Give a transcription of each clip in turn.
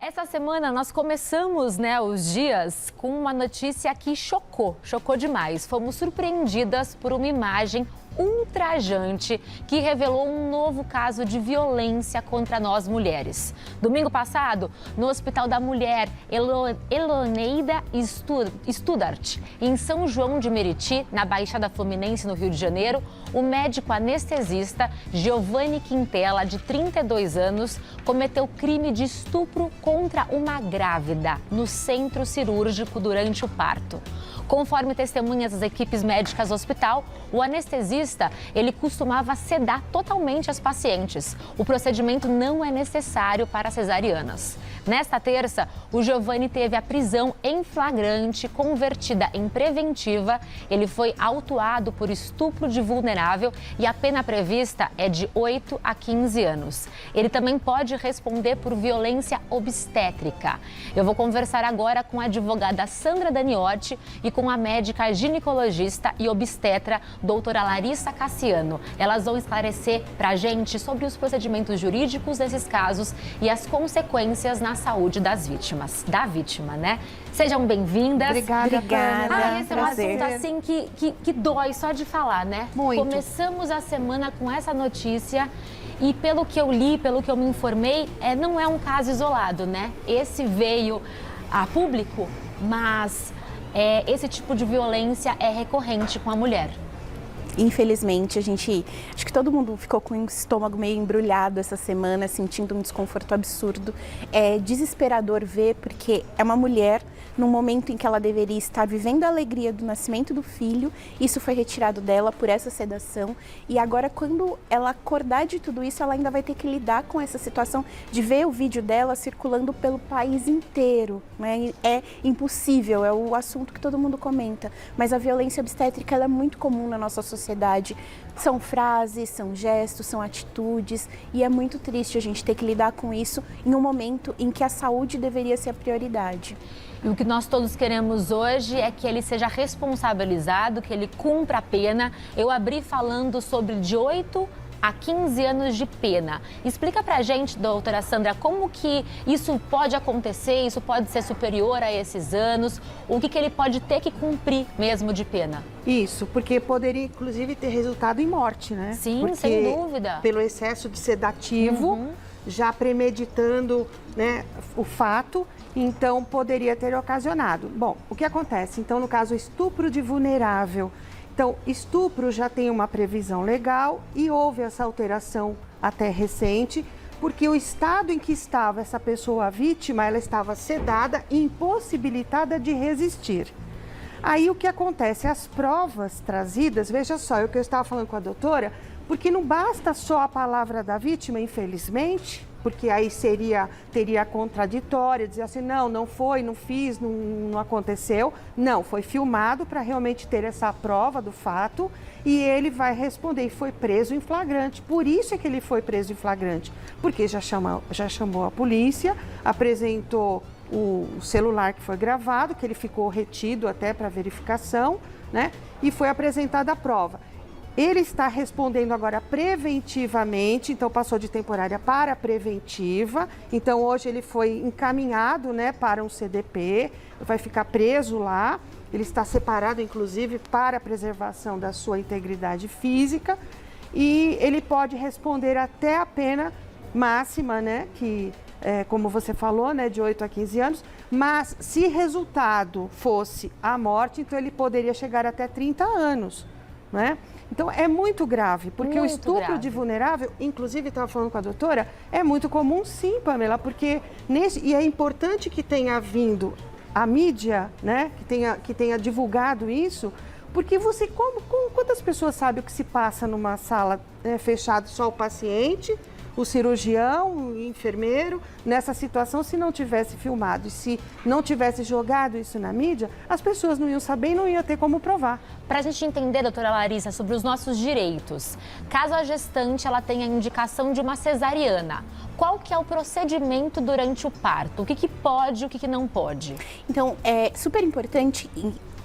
Essa semana nós começamos, os dias com uma notícia que chocou demais. Fomos surpreendidas por uma imagem ultrajante que revelou um novo caso de violência contra nós mulheres. Domingo passado, no Hospital da Mulher Eloneida Studart, em São João de Meriti, na Baixada Fluminense, no Rio de Janeiro, o médico anestesista Giovanni Quintela, de 32 anos, cometeu crime de estupro contra uma grávida no centro cirúrgico durante o parto. Conforme testemunhas das equipes médicas do hospital, o anestesista, ele costumava sedar totalmente as pacientes. O procedimento não é necessário para cesarianas. Nesta terça, o Giovanni teve a prisão em flagrante convertida em preventiva. Ele foi autuado por estupro de vulnerável e a pena prevista é de 8 a 15 anos. Ele também pode responder por violência obstétrica. Eu vou conversar agora com a advogada Sandra Daniotti e com a médica ginecologista e obstetra, doutora Larissa Cassiano. Elas vão esclarecer para a gente sobre os procedimentos jurídicos desses casos e as consequências na saúde das vítimas, da vítima, né? Sejam bem-vindas. Obrigada. Esse é um assunto assim que dói só de falar, né? Muito. Começamos a semana com essa notícia e pelo que eu li, pelo que eu me informei, não é um caso isolado, né? Esse veio a público, mas esse tipo de violência é recorrente com a mulher. Infelizmente, acho que todo mundo ficou com o estômago meio embrulhado essa semana, sentindo um desconforto absurdo. É desesperador ver, porque é uma mulher num momento em que ela deveria estar vivendo a alegria do nascimento do filho, isso foi retirado dela por essa sedação, e agora quando ela acordar de tudo isso, ela ainda vai ter que lidar com essa situação de ver o vídeo dela circulando pelo país inteiro, né? É impossível, é o assunto que todo mundo comenta, mas a violência obstétrica ela é muito comum na nossa sociedade. São frases, são gestos, são atitudes, e é muito triste a gente ter que lidar com isso em um momento em que a saúde deveria ser a prioridade. E o que nós todos queremos hoje é que ele seja responsabilizado, que ele cumpra a pena. Eu abri falando sobre de 8 a 15 anos de pena. Explica pra gente, doutora Sandra, como que isso pode acontecer, isso pode ser superior a esses anos, o que ele pode ter que cumprir mesmo de pena? Isso, porque poderia inclusive ter resultado em morte, né? Sim, porque sem dúvida. Pelo excesso de sedativo, já premeditando, né, o fato, então poderia ter ocasionado. Bom, o que acontece? Então, no caso, estupro de vulnerável. Então, estupro já tem uma previsão legal e houve essa alteração até recente, porque o estado em que estava essa pessoa vítima, ela estava sedada e impossibilitada de resistir. Aí o que acontece? As provas trazidas, veja só, é o que eu estava falando com a doutora, porque não basta só a palavra da vítima, infelizmente, porque aí teria contraditória, dizer assim, não foi, não fiz, não aconteceu. Não, foi filmado para realmente ter essa prova do fato e ele vai responder. E foi preso em flagrante. Por isso é que ele foi preso em flagrante, porque já chamou a polícia, apresentou o celular que foi gravado, que ele ficou retido até para verificação, né? E foi apresentada a prova. Ele está respondendo agora preventivamente, então passou de temporária para preventiva. Então hoje ele foi encaminhado, né, para um CDP, vai ficar preso lá. Ele está separado, inclusive, para a preservação da sua integridade física. E ele pode responder até a pena máxima, né, que como você falou, né, de 8 a 15 anos. Mas se resultado fosse a morte, então ele poderia chegar até 30 anos, né? Então, é muito grave, porque o estupro de vulnerável, inclusive, estava falando com a doutora, é muito comum sim, Pamela, porque e é importante que tenha vindo a mídia, né, que tenha divulgado isso, porque quantas pessoas sabem o que se passa numa sala fechada, só o paciente, o cirurgião, o enfermeiro, nessa situação, se não tivesse filmado e se não tivesse jogado isso na mídia, as pessoas não iam saber e não iam ter como provar. Para a gente entender, doutora Larissa, sobre os nossos direitos, caso a gestante ela tenha indicação de uma cesariana, qual que é o procedimento durante o parto? O que pode e o que não pode? Então, é super importante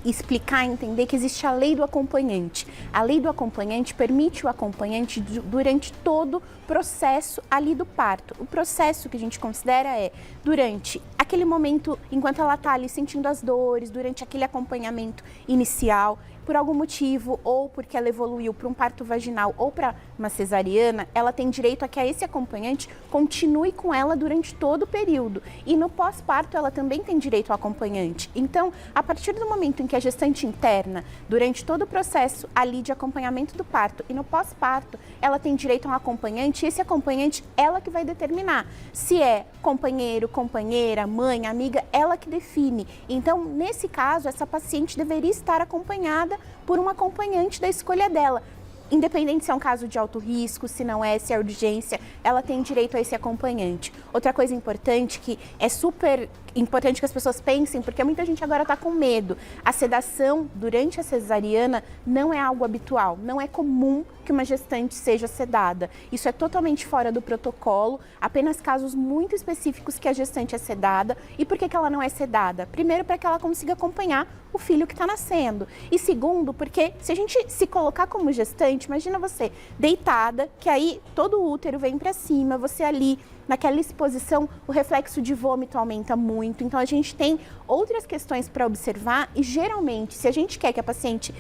explicar, entender que existe a lei do acompanhante. A lei do acompanhante permite o acompanhante durante todo o processo ali do parto. O processo que a gente considera é durante aquele momento, enquanto ela está ali sentindo as dores, durante aquele acompanhamento inicial, por algum motivo, ou porque ela evoluiu para um parto vaginal ou para uma cesariana, ela tem direito a que esse acompanhante continue com ela durante todo o período. E no pós-parto, ela também tem direito ao acompanhante. Então, a partir do momento em que a gestante interna, durante todo o processo ali de acompanhamento do parto e no pós-parto, ela tem direito a um acompanhante, e esse acompanhante, ela que vai determinar se é companheiro, companheira, mãe, amiga, ela que define. Então, nesse caso, essa paciente deveria estar acompanhada por um acompanhante da escolha dela. Independente se é um caso de alto risco, se não é, se é urgência, ela tem direito a esse acompanhante. Outra coisa importante, que é super importante que as pessoas pensem, porque muita gente agora está com medo. A sedação durante a cesariana não é algo habitual, não é comum que uma gestante seja sedada. Isso é totalmente fora do protocolo, apenas casos muito específicos que a gestante é sedada. E por que ela não é sedada? Primeiro, para que ela consiga acompanhar o filho que está nascendo. E segundo, porque se a gente se colocar como gestante, imagina você deitada, que aí todo o útero vem para cima, você ali naquela exposição, o reflexo de vômito aumenta muito. Então, a gente tem outras questões para observar e, geralmente, se a gente quer que a paciente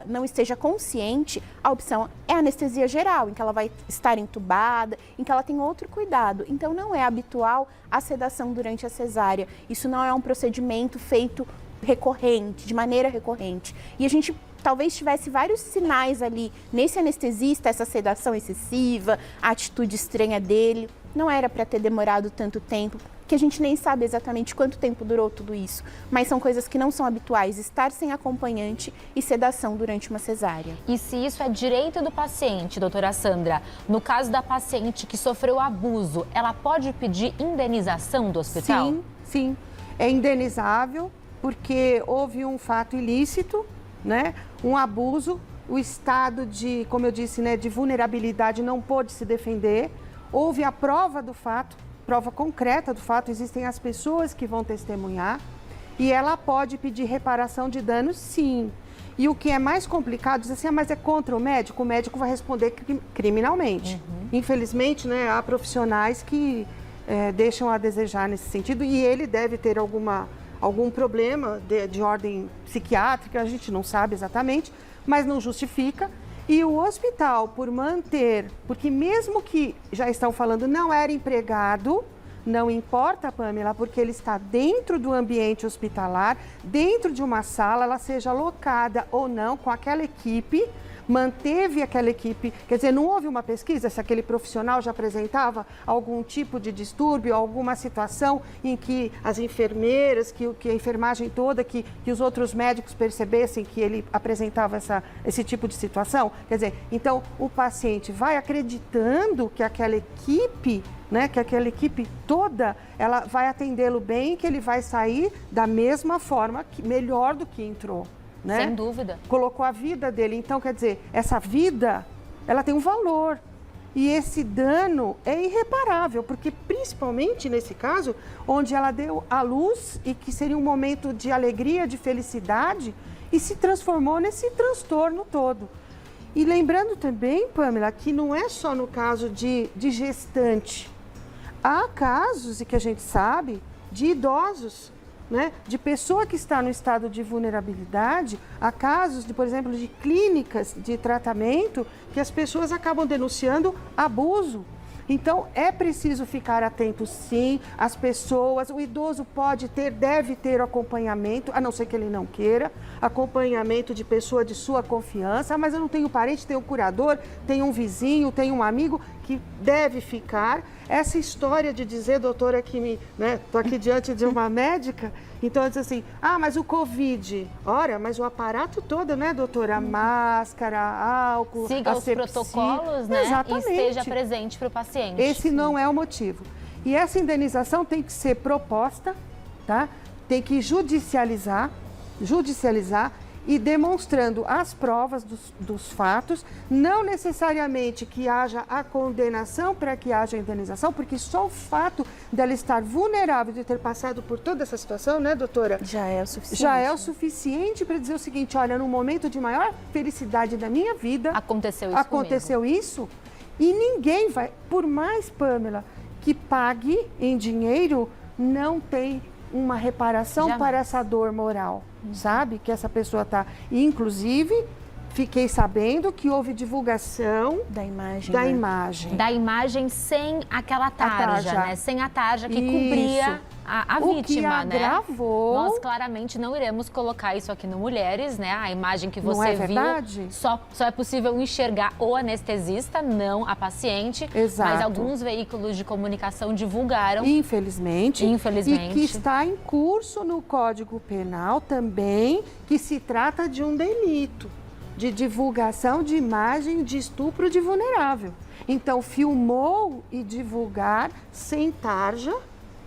não esteja consciente, a opção é anestesia geral, em que ela vai estar entubada, em que ela tem outro cuidado. Então, não é habitual a sedação durante a cesárea. Isso não é um procedimento feito recorrente, de maneira recorrente. E a gente talvez tivesse vários sinais ali nesse anestesista, essa sedação excessiva, a atitude estranha dele. Não era para ter demorado tanto tempo, que a gente nem sabe exatamente quanto tempo durou tudo isso, mas são coisas que não são habituais, estar sem acompanhante e sedação durante uma cesárea. E se isso é direito do paciente, doutora Sandra, no caso da paciente que sofreu abuso, ela pode pedir indenização do hospital? Sim, sim. É indenizável porque houve um fato ilícito, né? Um abuso, o estado de, como eu disse, né, de vulnerabilidade não pôde se defender, houve a prova do fato, prova concreta do fato, existem as pessoas que vão testemunhar e ela pode pedir reparação de danos, sim. E o que é mais complicado, diz assim, mas é contra o médico vai responder criminalmente. Infelizmente, né, há profissionais que deixam a desejar nesse sentido e ele deve ter algum problema de ordem psiquiátrica, a gente não sabe exatamente, mas não justifica. E o hospital, por manter, porque mesmo que já estão falando não era empregado, não importa, Pamela, porque ele está dentro do ambiente hospitalar, dentro de uma sala, ela seja alocada ou não com aquela equipe, manteve aquela equipe, quer dizer, não houve uma pesquisa se aquele profissional já apresentava algum tipo de distúrbio, alguma situação em que as enfermeiras, que a enfermagem toda, que os outros médicos percebessem que ele apresentava esse tipo de situação? Quer dizer, então o paciente vai acreditando que aquela equipe, né, que aquela equipe toda, ela vai atendê-lo bem, que ele vai sair da mesma forma, melhor do que entrou. Né? Sem dúvida. Colocou a vida dele. Então, quer dizer, essa vida, ela tem um valor. E esse dano é irreparável, porque principalmente nesse caso, onde ela deu à luz e que seria um momento de alegria, de felicidade, e se transformou nesse transtorno todo. E lembrando também, Pamela, que não é só no caso de gestante. Há casos, e que a gente sabe, de idosos, né? De pessoa que está no estado de vulnerabilidade, há casos, por exemplo, de clínicas de tratamento que as pessoas acabam denunciando abuso. Então, é preciso ficar atento, sim, às pessoas. O idoso deve ter acompanhamento, a não ser que ele não queira, acompanhamento de pessoa de sua confiança. Mas eu não tenho parente, tenho um curador, tenho um vizinho, tenho um amigo que deve ficar. Essa história de dizer, doutora, que estou aqui diante de uma médica, então diz assim, mas o Covid, ora, mas o aparato todo, né, doutora? Máscara, álcool, siga os protocolos, né? Exatamente. E esteja presente para o paciente. Esse não é o motivo. E essa indenização tem que ser proposta, tá? Tem que judicializar e demonstrando as provas dos fatos, não necessariamente que haja a condenação para que haja a indenização, porque só o fato dela estar vulnerável de ter passado por toda essa situação, né, doutora? Já é o suficiente. Já é o suficiente para dizer o seguinte, olha, no momento de maior felicidade da minha vida, aconteceu isso e ninguém vai, por mais, Pamela, que pague em dinheiro, não tem uma reparação para essa dor moral, sabe? Que essa pessoa está. Inclusive, fiquei sabendo que houve divulgação da imagem. Da imagem sem aquela tarja, né? Sem a tarja que cobria a vítima, que agravou. Né? Nós claramente não iremos colocar isso aqui no Mulheres, né? A imagem que você viu, só é possível enxergar o anestesista, não a paciente. Exato. Mas alguns veículos de comunicação divulgaram. Infelizmente. E que está em curso no Código Penal também, que se trata de um delito de divulgação de imagem de estupro de vulnerável. Então, filmou e divulgar sem tarja,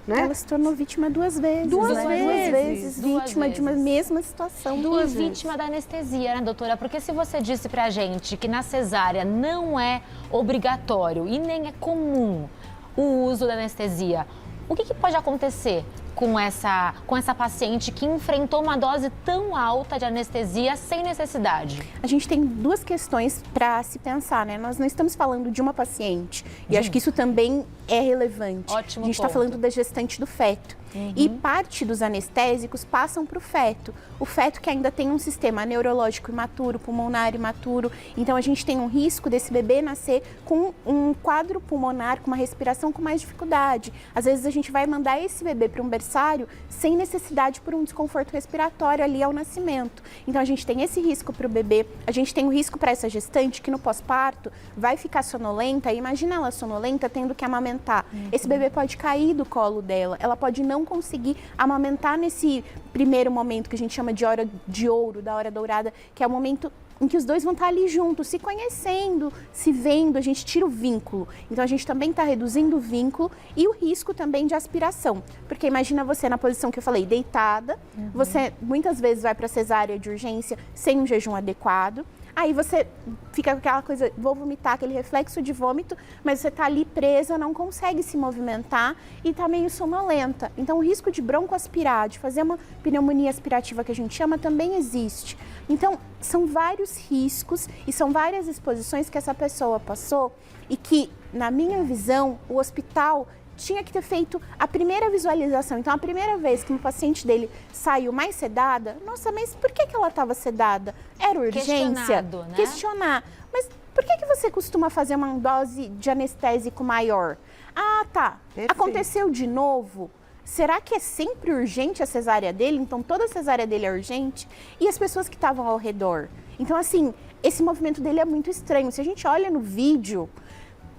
né? Ela se tornou vítima duas vezes. Duas vezes vítima de uma mesma situação. Duas vítimas da anestesia, né, doutora? Porque se você disse pra gente que na cesárea não é obrigatório e nem é comum o uso da anestesia, o que pode acontecer com essa paciente que enfrentou uma dose tão alta de anestesia sem necessidade? A gente tem duas questões para se pensar, né? Nós não estamos falando de uma paciente, e acho que isso também é relevante. Ótimo. A gente está falando da gestante do feto. E parte dos anestésicos passam para o feto. O feto que ainda tem um sistema neurológico imaturo, pulmonar imaturo. Então, a gente tem um risco desse bebê nascer com um quadro pulmonar, com uma respiração com mais dificuldade. Às vezes, a gente vai mandar esse bebê para um berçário sem necessidade por um desconforto respiratório ali ao nascimento. Então, a gente tem esse risco para o bebê. A gente tem o risco para essa gestante que no pós-parto vai ficar sonolenta. Imagina ela sonolenta tendo que amamentar. Esse bebê pode cair do colo dela. Ela pode não conseguir amamentar nesse primeiro momento que a gente chama de hora de ouro, da hora dourada, que é o momento em que os dois vão estar ali juntos, se conhecendo, se vendo, a gente tira o vínculo. Então, a gente também está reduzindo o vínculo e o risco também de aspiração. Porque imagina você na posição que eu falei, deitada, você muitas vezes vai para cesárea de urgência sem um jejum adequado. Aí você fica com aquela coisa, vou vomitar, aquele reflexo de vômito, mas você está ali presa, não consegue se movimentar e está meio sonolenta. Então, o risco de broncoaspirar, de fazer uma pneumonia aspirativa que a gente chama, também existe. Então, são vários riscos e são várias exposições que essa pessoa passou e que, na minha visão, o hospital tinha que ter feito a primeira visualização. Então, a primeira vez que um paciente dele saiu mais sedada, nossa, mas por que ela estava sedada? Era urgência? Né? Questionar. Mas por que você costuma fazer uma dose de anestésico maior? Ah, tá. Perfeito. Aconteceu de novo? Será que é sempre urgente a cesárea dele? Então, toda a cesárea dele é urgente? E as pessoas que estavam ao redor? Então, assim, esse movimento dele é muito estranho. Se a gente olha no vídeo,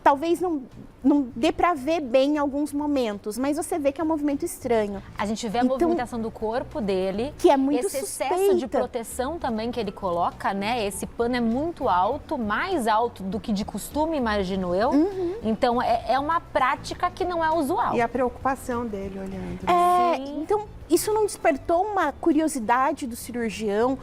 talvez não dê para ver bem em alguns momentos, mas você vê que é um movimento estranho. A gente vê a movimentação do corpo dele. Que é muito esse suspeita. Excesso de proteção também que ele coloca, né? Esse pano é muito alto, mais alto do que de costume, imagino eu. Então, é uma prática que não é usual. E a preocupação dele olhando. Então, isso não despertou uma curiosidade do cirurgião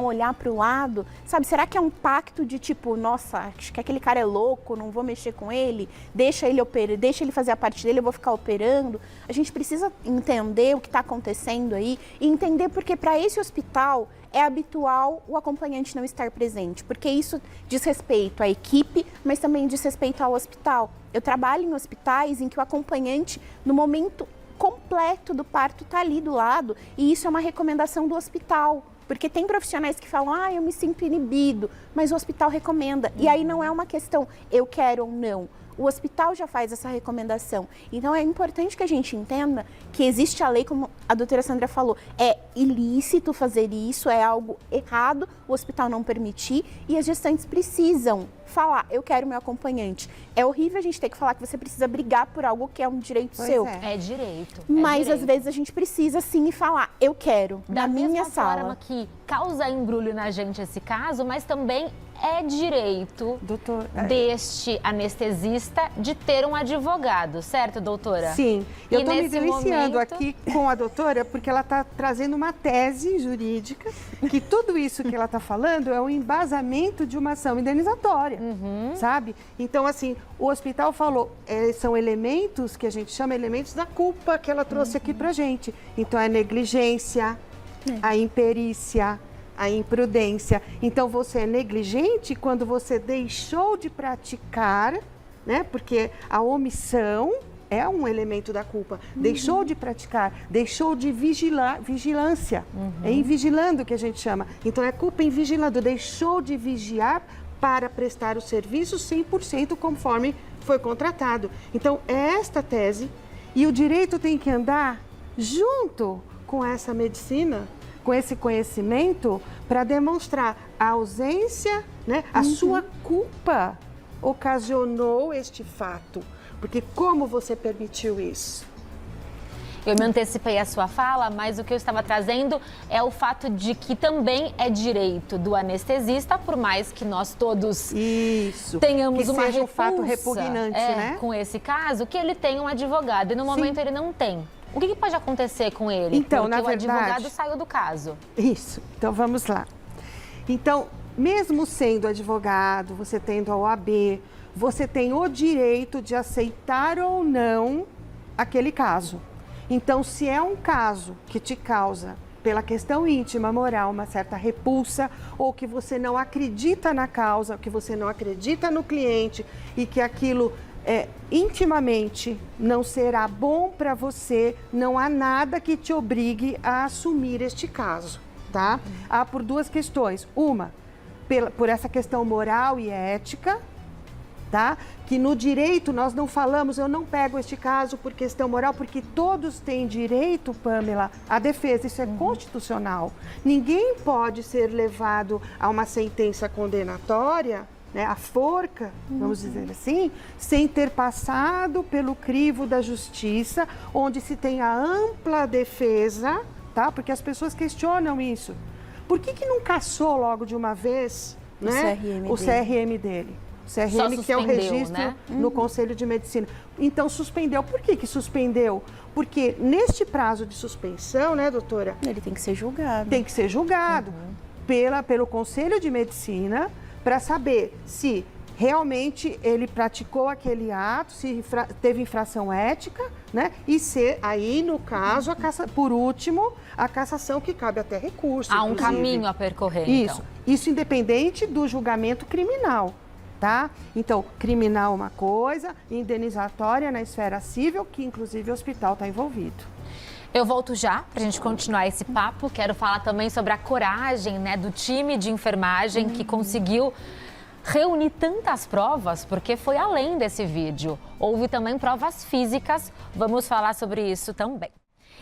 olhar para o lado? Sabe, será que é um pacto de tipo, nossa, acho que aquele cara é louco, não vou mexer com ele, deixa ele fazer a parte dele, eu vou ficar operando? A gente precisa entender o que está acontecendo aí e entender porque para esse hospital é habitual o acompanhante não estar presente, porque isso diz respeito à equipe, mas também diz respeito ao hospital. Eu trabalho em hospitais em que o acompanhante, no momento completo do parto, está ali do lado, e isso é uma recomendação do hospital. Porque tem profissionais que falam, eu me sinto inibido, mas o hospital recomenda. E aí não é uma questão, eu quero ou não. O hospital já faz essa recomendação. Então, é importante que a gente entenda que existe a lei, como a doutora Sandra falou, é ilícito fazer isso, é algo errado o hospital não permitir e as gestantes precisam falar, eu quero meu acompanhante. É horrível a gente ter que falar que você precisa brigar por algo que é um direito seu. É direito. Mas, às vezes, a gente precisa sim falar, eu quero, na minha sala. Da mesma forma que causa embrulho na gente esse caso, mas também é direito deste anestesista de ter um advogado, certo, doutora? Sim. Eu estou me nesse deliciando momento... aqui com a doutora porque ela está trazendo uma tese jurídica que tudo isso que ela está falando é um embasamento de uma ação indenizatória, sabe? Então, assim, o hospital falou, são elementos que a gente chama elementos da culpa que ela trouxe aqui pra gente. Então, a negligência, a imperícia, a imprudência. Então, você é negligente quando você deixou de praticar, né? Porque a omissão é um elemento da culpa. Deixou de praticar, deixou de vigilância. É invigilando que a gente chama. Então, é culpa em vigilando. Deixou de vigiar para prestar o serviço 100% conforme foi contratado. Então, é esta tese. E o direito tem que andar junto com essa medicina, com esse conhecimento, para demonstrar a ausência, né? A sua culpa ocasionou este fato. Porque como você permitiu isso? Eu me antecipei a sua fala, mas o que eu estava trazendo é o fato de que também é direito do anestesista, por mais que nós todos tenhamos uma seja um fato repulsa, repugnante, né? com esse caso, que ele tem um advogado e no momento ele não tem. O que pode acontecer com ele? Então, porque na o verdade, advogado saiu do caso. Isso. Então, vamos lá. Então, mesmo sendo advogado, você tendo a OAB, você tem o direito de aceitar ou não aquele caso. Então, se é um caso que te causa, pela questão íntima, moral, uma certa repulsa, ou que você não acredita na causa, que você não acredita no cliente e que aquilo intimamente não será bom para você, não há nada que te obrigue a assumir este caso, tá? Há por duas questões. Uma, por essa questão moral e ética, tá? Que no direito nós não falamos, eu não pego este caso por questão moral, porque todos têm direito, Pamela, à defesa, isso é constitucional. Ninguém pode ser levado a uma sentença condenatória, né, a forca, vamos dizer assim, sem ter passado pelo crivo da justiça, onde se tem a ampla defesa, tá? Porque as pessoas questionam isso. Por que não cassou logo de uma vez, né, o CRM dele? O CRM, que é o registro, né? No Conselho de Medicina. Então, suspendeu. Por que suspendeu? Porque neste prazo de suspensão, né, doutora? Ele tem que ser julgado. Tem que ser julgado pelo Conselho de Medicina para saber se realmente ele praticou aquele ato, se teve infração ética, né? E se aí, no caso, por último, a cassação, que cabe até recurso. Há um caminho a percorrer, Isso. então. Isso independente do julgamento criminal. Tá? Então, criminal é uma coisa, indenizatória na esfera civil, que inclusive o hospital está envolvido. Eu volto já para a gente continuar esse papo. Quero falar também sobre a coragem, né, do time de enfermagem que conseguiu reunir tantas provas, porque foi além desse vídeo. Houve também provas físicas. Vamos falar sobre isso também.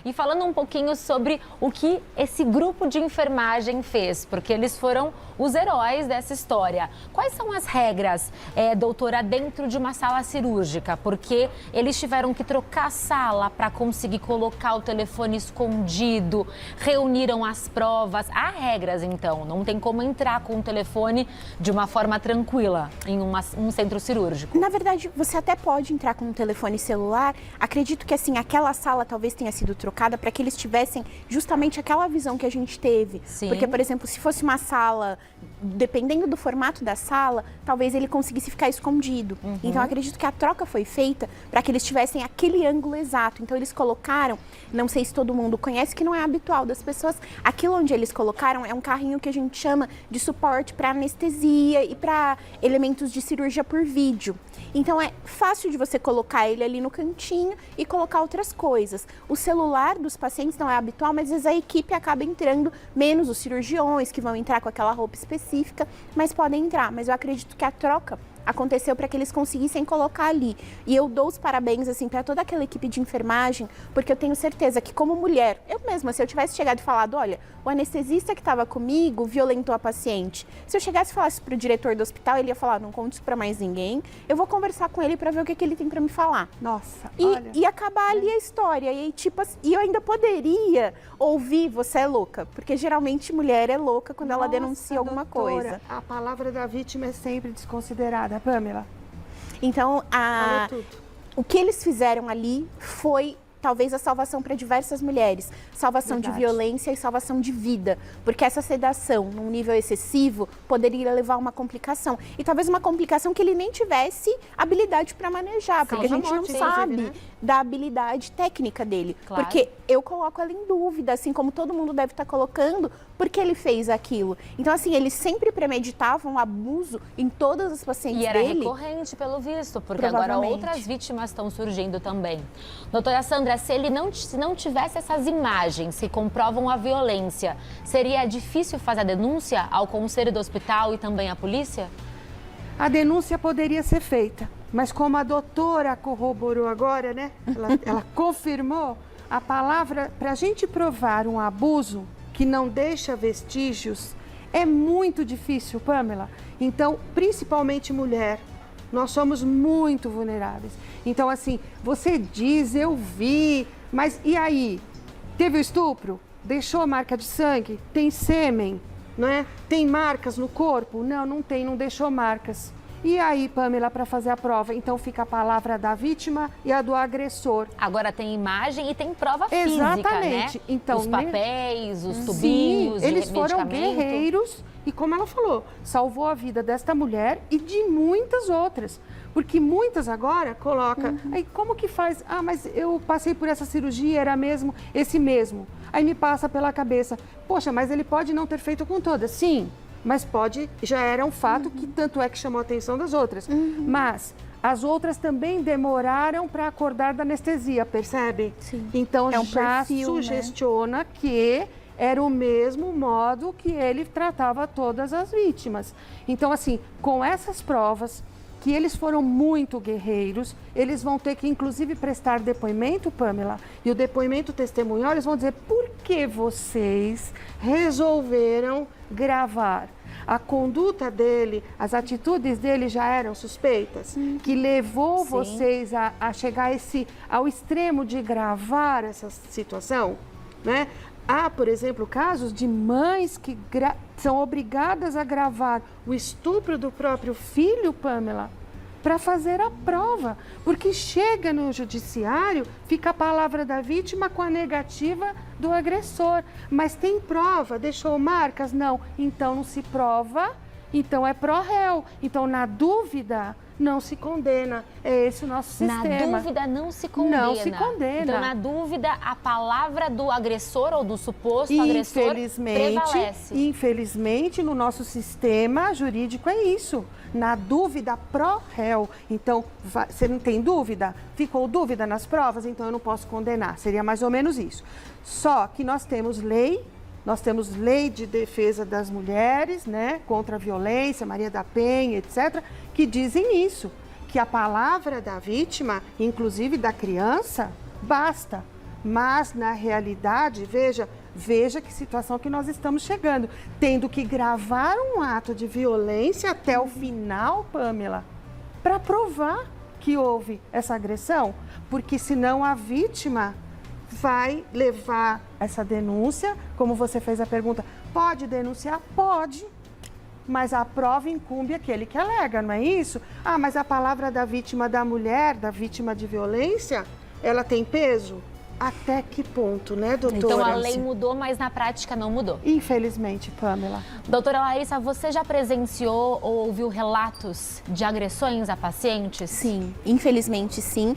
E falando um pouquinho sobre o que esse grupo de enfermagem fez, porque eles foram os heróis dessa história. Quais são as regras, doutora, dentro de uma sala cirúrgica? Porque eles tiveram que trocar a sala para conseguir colocar o telefone escondido, reuniram as provas. Há regras, então, não tem como entrar com o telefone de uma forma tranquila em um centro cirúrgico. Na verdade, você até pode entrar com um telefone celular. Acredito que, assim, aquela sala talvez tenha sido trocada para que eles tivessem justamente aquela visão que a gente teve. Sim. Porque, por exemplo, se fosse uma sala, dependendo do formato da sala, talvez ele conseguisse ficar escondido. Então, acredito que a troca foi feita para que eles tivessem aquele ângulo exato. Então, eles colocaram, não sei se todo mundo conhece, que não é habitual das pessoas, aquilo onde eles colocaram é um carrinho que a gente chama de suporte para anestesia e para elementos de cirurgia por vídeo. Então, é fácil de você colocar ele ali no cantinho e colocar outras coisas. O celular dos pacientes não é habitual, mas às vezes a equipe acaba entrando, menos os cirurgiões que vão entrar com aquela roupa específica, mas podem entrar. Mas eu acredito que a troca aconteceu para que eles conseguissem colocar ali. E eu dou os parabéns assim para toda aquela equipe de enfermagem, porque eu tenho certeza que como mulher, eu mesma, se eu tivesse chegado e falado, olha, o anestesista que estava comigo violentou a paciente. Se eu chegasse e falasse para o diretor do hospital, ele ia falar, não conte isso para mais ninguém, eu vou conversar com ele para ver o que ele tem para me falar. Nossa, olha. E acabar ali a história. E aí, tipo, e eu ainda poderia ouvir, você é louca, porque geralmente mulher é louca quando ela denuncia alguma coisa. A palavra da vítima é sempre desconsiderada, Pamela. Então, o que eles fizeram ali foi talvez a salvação para diversas mulheres, salvação de violência e salvação de vida, porque essa sedação num nível excessivo poderia levar a uma complicação, e talvez uma complicação que ele nem tivesse habilidade para manejar, porque a gente não sabe da habilidade técnica dele, porque eu coloco ela em dúvida, assim como todo mundo deve estar colocando, porque ele fez aquilo. Então, assim, eles sempre premeditavam abuso em todas as pacientes dele. E era recorrente, pelo visto, porque agora outras vítimas estão surgindo também. Doutora Sandra, se ele não tivesse essas imagens que comprovam a violência, seria difícil fazer a denúncia ao conselho do hospital e também à polícia? A denúncia poderia ser feita, mas como a doutora corroborou agora, né? Ela confirmou, a palavra, para a gente provar um abuso que não deixa vestígios, é muito difícil, Pamela. Então, principalmente mulher, nós somos muito vulneráveis. Então, assim, você diz, eu vi, mas e aí? Teve o estupro? Deixou a marca de sangue? Tem sêmen? Não é? Tem marcas no corpo? Não, não tem, não deixou marcas. E aí, Pamela, para fazer a prova? Então fica a palavra da vítima e a do agressor. Agora tem imagem e tem prova física, exatamente. Né? Então, os papéis, os tubinhos, sim, eles foram guerreiros e, como ela falou, salvou a vida desta mulher e de muitas outras. Porque muitas agora colocam, aí como que faz? Ah, mas eu passei por essa cirurgia, era mesmo esse mesmo. Aí me passa pela cabeça, poxa, mas ele pode não ter feito com todas. Sim, mas pode, já era um fato que tanto é que chamou a atenção das outras. Mas as outras também demoraram para acordar da anestesia, percebe? Sim. Então é um já perfil, sugestiona, né? Que era o mesmo modo que ele tratava todas as vítimas. Então, assim, com essas provas, que eles foram muito guerreiros, eles vão ter que, inclusive, prestar depoimento, Pamela, e o depoimento testemunhal, eles vão dizer por que vocês resolveram gravar. A conduta dele, as atitudes dele já eram suspeitas, que levou vocês a chegar ao extremo de gravar essa situação, né? Há, por exemplo, casos de mães que são obrigadas a gravar o estupro do próprio filho, Pamela, para fazer a prova. Porque chega no judiciário, fica a palavra da vítima com a negativa do agressor. Mas tem prova, deixou marcas? Não. Então não se prova, então é pró-réu. Então, na dúvida, não se condena. É esse o nosso sistema. Na dúvida, não se condena. Não se condena. Então, na dúvida, a palavra do agressor ou do suposto agressor prevalece. Infelizmente, no nosso sistema jurídico é isso. Na dúvida, pró-réu. Então, você não tem dúvida? Ficou dúvida nas provas? Então, eu não posso condenar. Seria mais ou menos isso. Só que nós temos lei de defesa das mulheres, né, contra a violência, Maria da Penha, etc., que dizem isso, que a palavra da vítima, inclusive da criança, basta. Mas, na realidade, veja que situação que nós estamos chegando, tendo que gravar um ato de violência até o final, Pamela, para provar que houve essa agressão, porque senão a vítima vai levar essa denúncia, como você fez a pergunta, pode denunciar? Pode, mas a prova incumbe aquele que alega, não é isso? Ah, mas a palavra da vítima da mulher, da vítima de violência, ela tem peso? Até que ponto, né, doutora? Então a lei mudou, mas na prática não mudou. Infelizmente, Pamela. Doutora Larissa, você já presenciou ou ouviu relatos de agressões a pacientes? Sim, infelizmente sim.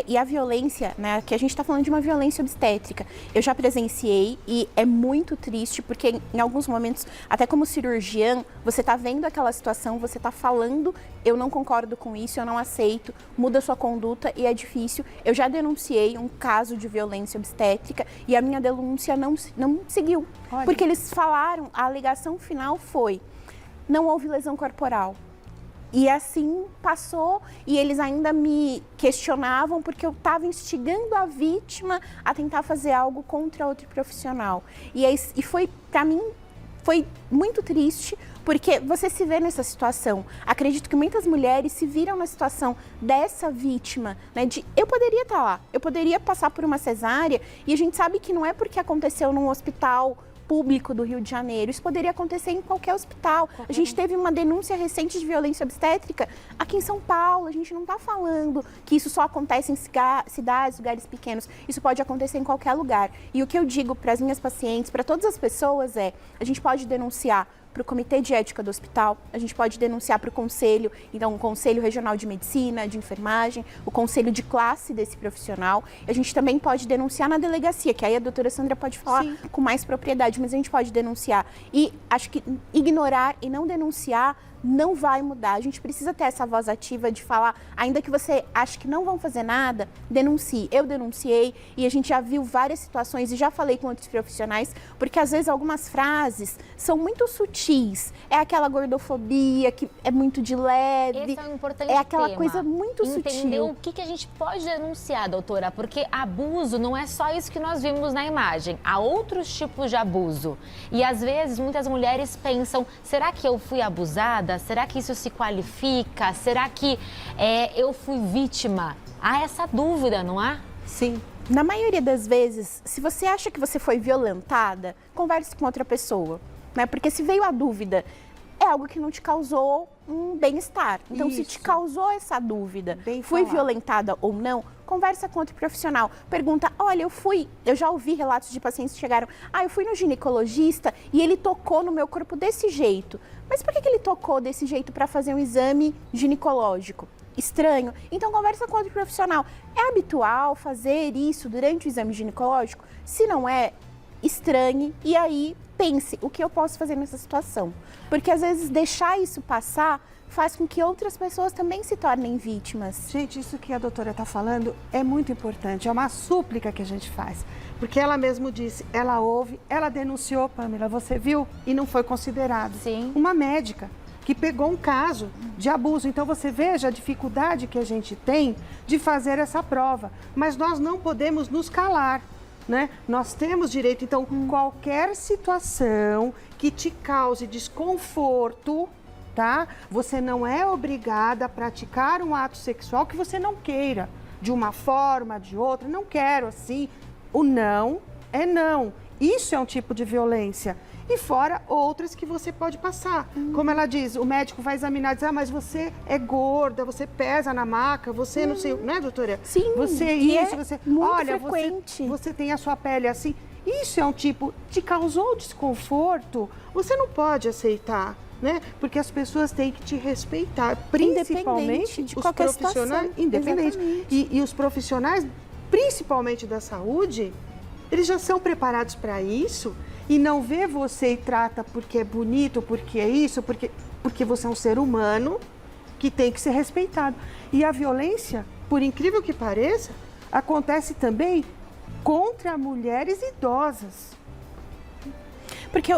E a violência, né, que a gente está falando de uma violência obstétrica, eu já presenciei e é muito triste porque em alguns momentos, até como cirurgiã, você está vendo aquela situação, você está falando, eu não concordo com isso, eu não aceito, muda sua conduta e é difícil. Eu já denunciei um caso de violência obstétrica e a minha denúncia não seguiu. Olha. Porque eles falaram, a alegação final foi, não houve lesão corporal. E assim passou e eles ainda me questionavam porque eu estava instigando a vítima a tentar fazer algo contra outro profissional. E foi, para mim, foi muito triste, porque você se vê nessa situação. Acredito que muitas mulheres se viram na situação dessa vítima, né, de eu poderia estar lá, eu poderia passar por uma cesárea, e a gente sabe que não é porque aconteceu num hospital público do Rio de Janeiro, isso poderia acontecer em qualquer hospital. A gente teve uma denúncia recente de violência obstétrica aqui em São Paulo. A gente não está falando que isso só acontece em cidades, lugares pequenos. Isso pode acontecer em qualquer lugar. E o que eu digo para as minhas pacientes, para todas as pessoas é, a gente pode denunciar para o Comitê de Ética do Hospital, a gente pode denunciar para o Conselho, então o Conselho Regional de Medicina, de Enfermagem, o Conselho de Classe desse profissional. A gente também pode denunciar na delegacia, que aí a doutora Sandra pode falar com mais propriedade, mas a gente pode denunciar. E acho que ignorar e não denunciar não vai mudar. A gente precisa ter essa voz ativa de falar, ainda que você ache que não vão fazer nada, denuncie. Eu denunciei e a gente já viu várias situações e já falei com outros profissionais, porque às vezes algumas frases são muito sutis. É aquela gordofobia que é muito de leve. Esse é um importante aquela tema. coisa muito Entender sutil. o que a gente pode denunciar, doutora, porque abuso não é só isso que nós vimos na imagem. Há outros tipos de abuso. E às vezes muitas mulheres pensam, será que eu fui abusada? Será que isso se qualifica? Será que eu fui vítima? Há essa dúvida, não há? Sim. Na maioria das vezes, se você acha que você foi violentada, converse com outra pessoa, né? Porque se veio a dúvida, é algo que não te causou um bem-estar. Então, se te causou essa dúvida, fui violentada ou não, conversa com outro profissional. Pergunta, olha, eu já ouvi relatos de pacientes que chegaram, eu fui no ginecologista e ele tocou no meu corpo desse jeito. Mas por que ele tocou desse jeito para fazer um exame ginecológico? Estranho. Então, conversa com outro profissional. É habitual fazer isso durante o exame ginecológico? Se não é, estranhe e aí pense o que eu posso fazer nessa situação. Porque às vezes deixar isso passar faz com que outras pessoas também se tornem vítimas. Gente, isso que a doutora está falando é muito importante, é uma súplica que a gente faz. Porque ela mesmo disse, ela ouve, ela denunciou, Pamela, você viu? E não foi considerado. Sim. Uma médica que pegou um caso de abuso. Então você veja a dificuldade que a gente tem de fazer essa prova. Mas nós não podemos nos calar, né? Nós temos direito, então, qualquer situação que te cause desconforto, tá? Você não é obrigada a praticar um ato sexual que você não queira, de uma forma, de outra, não quero assim. O não é não. Isso é um tipo de violência. E fora outras que você pode passar. Como ela diz, o médico vai examinar e diz, mas você é gorda, você pesa na maca, você não sei, né, doutora? Sim, você isso, você... muito Olha, frequente. Você tem a sua pele assim. Isso é um tipo, te causou desconforto, você não pode aceitar. Né? Porque as pessoas têm que te respeitar, principalmente de os qualquer profissionais, situação. independente. E os profissionais, principalmente da saúde, eles já são preparados para isso e não vê você e trata porque é bonito, porque é isso, porque você é um ser humano que tem que ser respeitado. E a violência, por incrível que pareça, acontece também contra mulheres idosas. Porque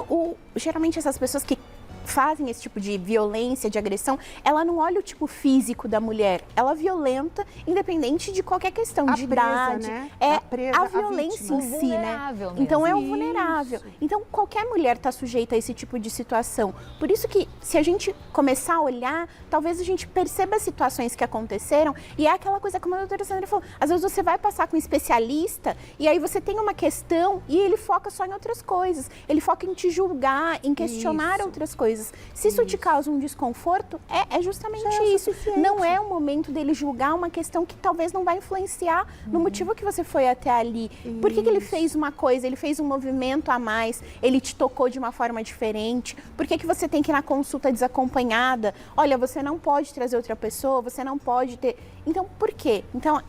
geralmente essas pessoas que fazem esse tipo de violência, de agressão, ela não olha o tipo físico da mulher, ela violenta independente de qualquer questão, de idade. Né? É a violência em si, né? Mesmo. Então é o vulnerável. Então qualquer mulher está sujeita a esse tipo de situação. Por isso que se a gente começar a olhar, talvez a gente perceba as situações que aconteceram e é aquela coisa como a doutora Sandra falou, às vezes você vai passar com um especialista e aí você tem uma questão e ele foca só em outras coisas. Ele foca em te julgar, em questionar outras coisas. Se isso te causa um desconforto, é justamente isso. Não é o momento dele julgar uma questão que talvez não vai influenciar no motivo que você foi até ali. Por que ele fez uma coisa, ele fez um movimento a mais, ele te tocou de uma forma diferente? Por que você tem que ir na consulta desacompanhada? Olha, você não pode trazer outra pessoa, você não pode ter... Então, por quê? Então,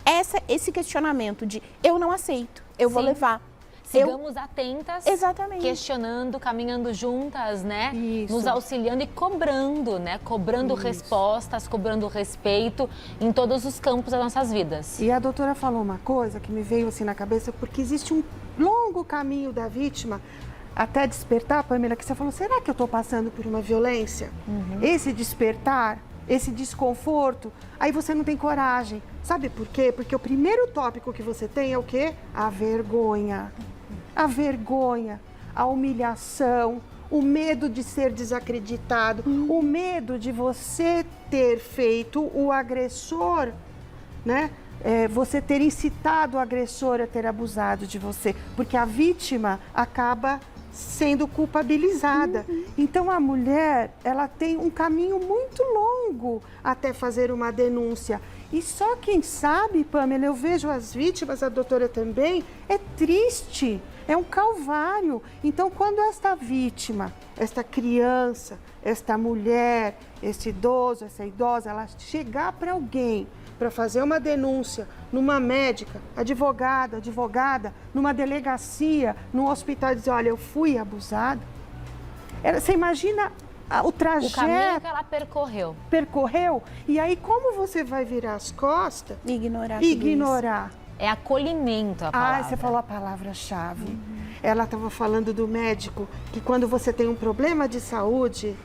esse questionamento de eu não aceito, eu vou levar. Sigamos atentas, Exatamente. Questionando, caminhando juntas, né? Isso. Nos auxiliando e cobrando, né? Cobrando respostas, cobrando respeito em todos os campos das nossas vidas. E a doutora falou uma coisa que me veio assim na cabeça, porque existe um longo caminho da vítima até despertar, Pamela, que você falou, será que eu estou passando por uma violência? Esse despertar esse desconforto, aí você não tem coragem. Sabe por quê? Porque o primeiro tópico que você tem é o quê? A vergonha. A vergonha, a humilhação, o medo de ser desacreditado, o medo de você ter feito o agressor, né? Você ter incitado o agressor a ter abusado de você, porque a vítima acaba sendo culpabilizada. Então a mulher, ela tem um caminho muito longo até fazer uma denúncia. E só quem sabe, Pamela, eu vejo as vítimas, a doutora também, é triste, é um calvário. Então quando esta vítima, esta criança, esta mulher, esse idoso, essa idosa, ela chegar para alguém para fazer uma denúncia numa médica, advogada, numa delegacia, num hospital, dizer, olha, eu fui abusada. Você imagina o trajeto... O caminho que ela percorreu. E aí, como você vai virar as costas? Ignorar. Ignorar. É acolhimento a palavra. Você falou a palavra-chave. Ela estava falando do médico, que quando você tem um problema de saúde...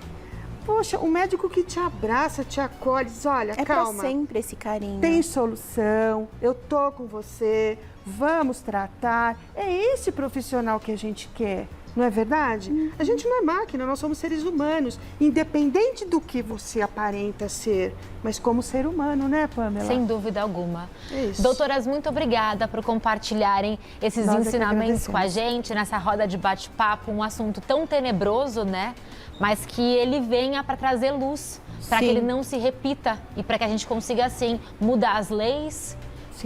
Poxa, o médico que te abraça, te acolhe, diz, olha, calma. É pra sempre esse carinho. Tem solução, eu tô com você, vamos tratar. É esse profissional que a gente quer, não é verdade? A gente não é máquina, nós somos seres humanos, independente do que você aparenta ser, mas como ser humano, né, Pamela? Sem dúvida alguma. Isso. Doutoras, muito obrigada por compartilharem esses Nós ensinamentos com a gente nessa roda de bate-papo, um assunto tão tenebroso, né? Mas que ele venha para trazer luz, para que ele não se repita e para que a gente consiga, assim, mudar as leis,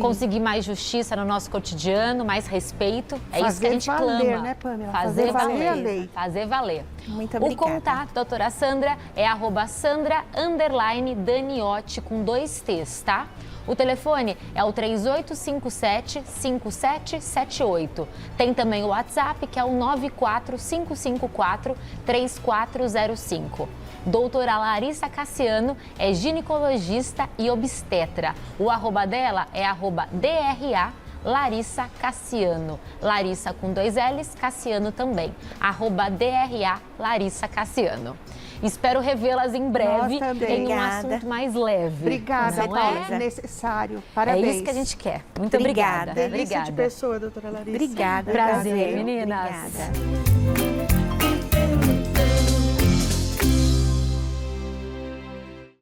conseguir mais justiça no nosso cotidiano, mais respeito. É isso que a gente clama. Né, Pamela? Fazer valer a lei. Fazer valer. Muito obrigada. O contato, doutora Sandra, é @Sandra_Daniotti com 2 T's, tá? O telefone é o 3857-5778. Tem também o WhatsApp, que é o 94554-3405. Doutora Larissa Cassiano é ginecologista e obstetra. O arroba dela é @DRA Larissa Cassiano. Larissa com 2 L's, Cassiano também. @DRA Larissa Cassiano. Espero revê-las em breve em um assunto mais leve. Obrigada, não é? É necessário. Parabéns. É isso que a gente quer. Muito obrigada. Delícia de pessoa, doutora Larissa. Obrigada. Prazer, meninas. Obrigada.